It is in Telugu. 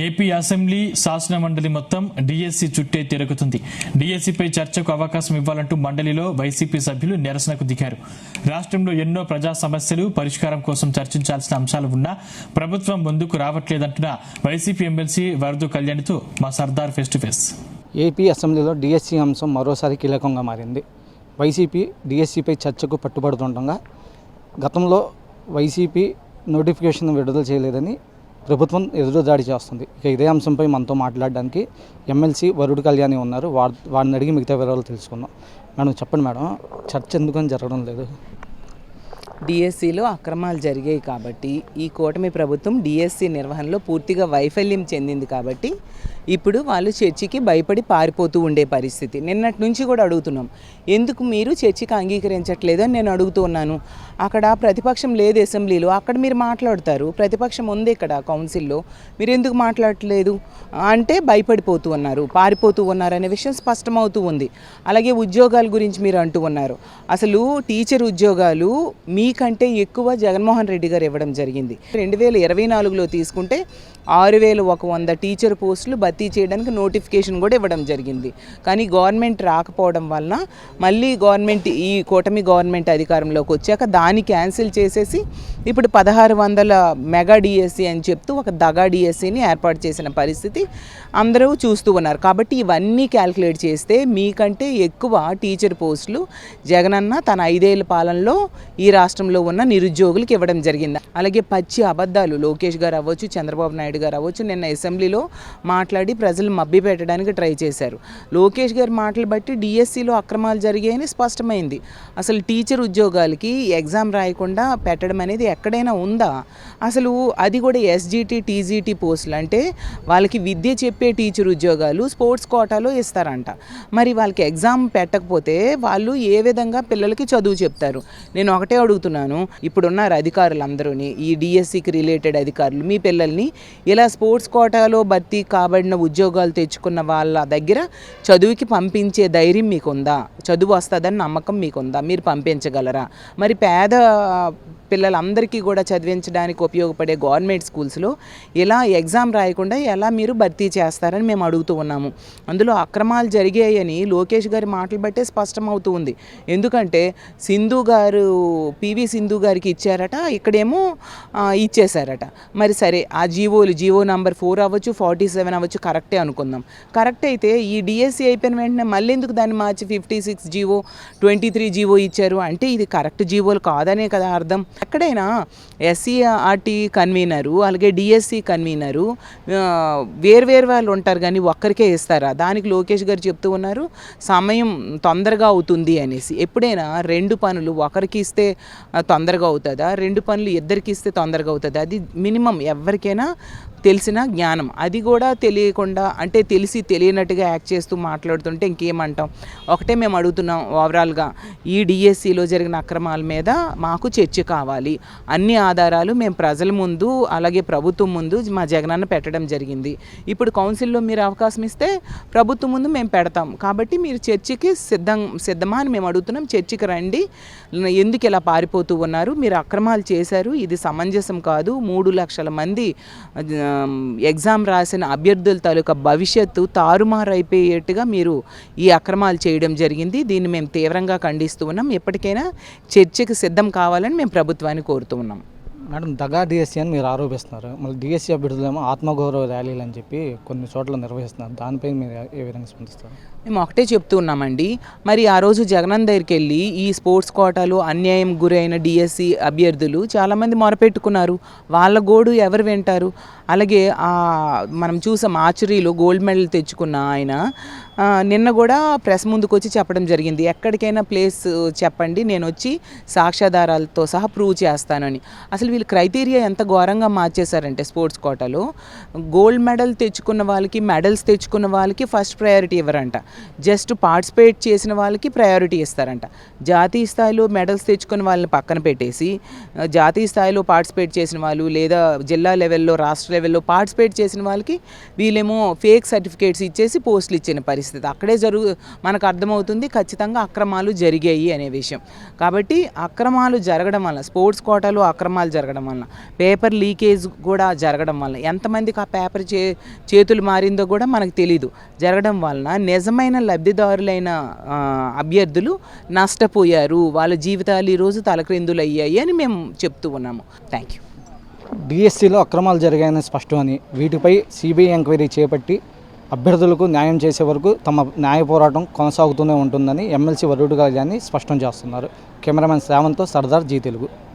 ఏపీ అసెంబ్లీ శాసన మండలి మొత్తం డీఎస్సీ చుట్టే తిరుగుతుంది. డీఎస్సీపై చర్చకు అవకాశం ఇవ్వాలంటూ మండలిలో వైసీపీ సభ్యులు నిరసనకు దిగారు. రాష్ట్రంలో ఎన్నో ప్రజా సమస్యలు పరిష్కారం కోసం చర్చించాల్సిన అంశాలు ఉన్నా ప్రభుత్వం ముందుకు రావట్లేదంటున్న వైసీపీ ఎమ్మెల్సీ వరదు కళ్యాణ్తో మా Sardar face to face. AP అసెంబ్లీలో డీఎస్సీ అంశం మరోసారి కీలకంగా మారింది. వైసీపీ డీఎస్సీపై చర్చకు పట్టుబడుతుండగా గతంలో వైసీపీ నోటిఫికేషన్ విడుదల చేయలేదని ప్రభుత్వం ఎదురుదాడి చేస్తుంది. ఇక ఇదే అంశంపై మనతో మాట్లాడడానికి ఎమ్మెల్సీ వరుడు కళ్యాణి ఉన్నారు. వారిని అడిగి మిగతా వివరాలు తెలుసుకుందాం. మేడం చెప్పండి మేడం, చర్చ ఎందుకని జరగడం లేదు? డిఎస్సిలో అక్రమాలు జరిగాయి కాబట్టి ఈ కూటమి ప్రభుత్వం డిఎస్సి నిర్వహణలో పూర్తిగా వైఫల్యం చెందింది కాబట్టి ఇప్పుడు వాళ్ళు చర్చికి భయపడి పారిపోతూ ఉండే పరిస్థితి. నిన్నటి నుంచి కూడా అడుగుతున్నాం, ఎందుకు మీరు చర్చికి అంగీకరించట్లేదు అని నేను అడుగుతూ ఉన్నాను. అక్కడ ప్రతిపక్షం లేదు అసెంబ్లీలో, అక్కడ మీరు మాట్లాడతారు. ప్రతిపక్షం ఉంది ఇక్కడ కౌన్సిల్లో, మీరు ఎందుకు మాట్లాడట్లేదు అంటే భయపడిపోతూ ఉన్నారు, పారిపోతూ ఉన్నారు అనే విషయం స్పష్టమవుతూ ఉంది. అలాగే ఉద్యోగాల గురించి మీరు అంటూ ఉన్నారు. అసలు టీచర్ ఉద్యోగాలు మీకంటే ఎక్కువ జగన్మోహన్ రెడ్డి గారు ఇవ్వడం జరిగింది. 2024లో తీసుకుంటే 6100 టీచర్ పోస్టులు భర్తీ చేయడానికి నోటిఫికేషన్ కూడా ఇవ్వడం జరిగింది. కానీ గవర్నమెంట్ రాకపోవడం వలన మళ్ళీ ఈ కూటమి గవర్నమెంట్ అధికారంలోకి వచ్చాక దాన్ని క్యాన్సిల్ చేసేసి ఇప్పుడు 1600 మెగా డిఎస్సి అని చెప్తూ ఒక దగా డిఎస్సిని ఏర్పాటు చేసిన పరిస్థితి అందరూ చూస్తూ ఉన్నారు. కాబట్టి ఇవన్నీ క్యాల్కులేట్ చేస్తే మీకంటే ఎక్కువ టీచర్ పోస్టులు జగనన్న తన 5 ఏళ్ల పాలనలో ఈ రాష్ట్రంలో ఉన్న నిరుద్యోగులకు ఇవ్వడం జరిగింది. అలాగే పచ్చి అబద్ధాలు లోకేష్ గారు అవ్వచ్చు, చంద్రబాబు నాయుడు గారు అవ్వచ్చు నిన్న అసెంబ్లీలో మాట్లాడి ప్రజలు మభ్య పెట్టడానికి ట్రై చేశారు. లోకేష్ గారి మాటలు బట్టి డిఎస్సిలో అక్రమాలు జరిగాయని స్పష్టమైంది. అసలు టీచర్ ఉద్యోగాలకి ఎగ్జామ్ రాయకుండా పెట్టడం అనేది ఎక్కడైనా ఉందా? అసలు అది కూడా ఎస్జిటి టీజీటీ పోస్టులు అంటే వాళ్ళకి విద్య చెప్పే టీచర్ ఉద్యోగాలు స్పోర్ట్స్ కోటాలో ఇస్తారంట. మరి వాళ్ళకి ఎగ్జామ్ పెట్టకపోతే వాళ్ళు ఏ విధంగా పిల్లలకి చదువు చెప్తారు? నేను ఒకటే అడుగుతున్నాను, ఇప్పుడున్నారు అధికారులందరూని, ఈ డిఎస్సికి రిలేటెడ్ అధికారులు, మీ పిల్లల్ని ఇలా స్పోర్ట్స్ కోటాలో భర్తీ కాబడిన ఉద్యోగాలు తెచ్చుకున్న వాళ్ళ దగ్గర చదువుకి పంపించే ధైర్యం మీకుందా? చదువు వస్తుందని నమ్మకం మీకుందా? మీరు పంపించగలరా? మరి పేద పిల్లలందరికీ కూడా చదివించడానికి ఉపయోగపడే గవర్నమెంట్ స్కూల్స్లో ఇలా ఎగ్జామ్ రాయకుండా ఎలా మీరు భర్తీ చేస్తారని మేము అడుగుతూ ఉన్నాము. అందులో అక్రమాలు జరిగాయని లోకేష్ గారి మాటలు బట్టే స్పష్టమవుతూ ఉంది. ఎందుకంటే పివి సింధు గారికి ఇచ్చారట, ఇక్కడేమో ఇచ్చేశారట. మరి సరే, ఆ జీవో నంబర్ 4 అవ్వచ్చు, 47 అవ్వచ్చు, కరెక్టే అనుకుందాం. కరెక్ట్ అయితే ఈ డిఎస్సి అయిపోయిన వెంటనే మళ్ళీ ఎందుకు దాన్ని మార్చి 56 జీవో 23 జీవో ఇచ్చారు? అంటే ఇది కరెక్ట్ జీవోలు కాదనే కదా అర్థం. ఎక్కడైనా ఎస్సీఆర్టీ కన్వీనరు అలాగే డిఎస్సి కన్వీనరు వేరు వాళ్ళు ఉంటారు, కానీ ఒక్కరికే ఇస్తారా? దానికి లోకేష్ గారు చెప్తూ ఉన్నారు సమయం తొందరగా అవుతుంది అనేసి. ఎప్పుడైనా 2 పనులు ఒకరికి ఇస్తే తొందరగా అవుతుందా? 2 పనులు ఇద్దరికి ఇస్తే తొందరగా అవుతుందా? అది మినిమం ఎవరికైనా తెలిసిన జ్ఞానం. అది కూడా తెలియకుండా, అంటే తెలిసి తెలియనట్టుగా యాక్ట్ చేస్తూ మాట్లాడుతుంటే ఇంకేమంటాం? ఒకటే మేము అడుగుతున్నాం, ఓవరాల్గా ఈ డిఎస్సిలో జరిగిన అక్రమాల మీద మాకు చర్చ కావాలి. అన్ని ఆధారాలు మేము ప్రజల ముందు అలాగే ప్రభుత్వం ముందు మా జగనన్న పెట్టడం జరిగింది. ఇప్పుడు కౌన్సిల్లో మీరు అవకాశం ఇస్తే ప్రభుత్వం ముందు మేము పెడతాం. కాబట్టి మీరు చర్చకి సిద్ధమా అని మేము అడుగుతున్నాం. చర్చకి రండి. ఎందుకు ఇలా పారిపోతూ ఉన్నారు? మీరు అక్రమాలు చేశారు, ఇది సమంజసం కాదు. 3 లక్షల మంది ఎగ్జామ్ రాసిన అభ్యర్థుల తాలూకా భవిష్యత్తు తారుమారైపోయేట్టుగా మీరు ఈ అక్రమాలు చేయడం జరిగింది. దీన్ని మేము తీవ్రంగా ఖండిస్తూ ఉన్నాం. ఎప్పటికైనా చర్చకి సిద్ధం కావాలని మేము ప్రభుత్వాన్ని కోరుతూ ఉన్నాం. మేడం, దగా డిఎస్సీ అని మీరు ఆరోపిస్తున్నారు. మళ్ళీ డిఎస్సీ అభ్యర్థులేమో ఆత్మగౌరవ ర్యాలీలు అని చెప్పి కొన్ని చోట్ల నిర్వహిస్తున్నారు. దానిపై మీరు ఏ విధంగా స్పందిస్తారు? మేము ఒకటే చెప్తూ ఉన్నామండి, మరి ఆ రోజు జగనన్న దగ్గరికి వెళ్ళి ఈ స్పోర్ట్స్ కోటాలో అన్యాయం గురైన డిఎస్సి అభ్యర్థులు చాలామంది మొరపెట్టుకున్నారు. వాళ్ళ గోడు ఎవరు వింటారు? అలాగే మనం చూసాం ఆర్చరీలో గోల్డ్ మెడల్ తెచ్చుకున్న ఆయన నిన్న కూడా ప్రెస్ ముందుకు వచ్చి చెప్పడం జరిగింది, ఎక్కడికైనా ప్లేస్ చెప్పండి, నేను వచ్చి సాక్ష్యాధారాలతో సహా ప్రూవ్ చేస్తానని. అసలు వీళ్ళు క్రైటీరియా ఎంత ఘోరంగా మార్చేశారంటే స్పోర్ట్స్ కోటాలో గోల్డ్ మెడల్ తెచ్చుకున్న వాళ్ళకి, మెడల్స్ తెచ్చుకున్న వాళ్ళకి ఫస్ట్ ప్రయారిటీ ఇవ్వరంట. జస్ట్ పార్టిసిపేట్ చేసిన వాళ్ళకి ప్రయారిటీ ఇస్తారంట. జాతీయ స్థాయిలో మెడల్స్ తెచ్చుకున్న వాళ్ళని పక్కన పెట్టేసి జాతీయ స్థాయిలో పార్టిసిపేట్ చేసిన వాళ్ళు లేదా జిల్లా లెవెల్లో రాష్ట్ర లెవెల్లో పార్టిసిపేట్ చేసిన వాళ్ళకి వీళ్ళేమో ఫేక్ సర్టిఫికేట్స్ ఇచ్చేసి పోస్టులు ఇచ్చిన పరిస్థితి అక్కడే మనకు అర్థమవుతుంది ఖచ్చితంగా అక్రమాలు జరిగాయి అనే విషయం. కాబట్టి అక్రమాలు జరగడం వల్ల, స్పోర్ట్స్ కోటాలో అక్రమాలు జరగడం వల్ల, పేపర్ లీకేజ్ కూడా జరగడం వల్ల, ఎంతమందికి ఆ పేపర్ చేతులు మారిందో కూడా మనకు తెలీదు. జరగడం వలన నిజమైన లబ్ధిదారులైన అభ్యర్థులు నష్టపోయారు, వాళ్ళ జీవితాలు ఈరోజు తలక్రిందులు అయ్యాయి అని మేము చెప్తూ ఉన్నాము. Thank you. డిఎస్సిలో అక్రమాలు జరిగాయని స్పష్టమని, వీటిపై సిబిఐ ఎంక్వైరీ చేపట్టి అభ్యర్థులకు న్యాయం చేసే వరకు తమ న్యాయ పోరాటం కొనసాగుతూనే ఉంటుందని ఎమ్మెల్సీ వరుడు గారు స్పష్టం చేస్తున్నారు. కెమెరామెన్ శ్రావణ్తో సర్దార్ జీ తెలుగు.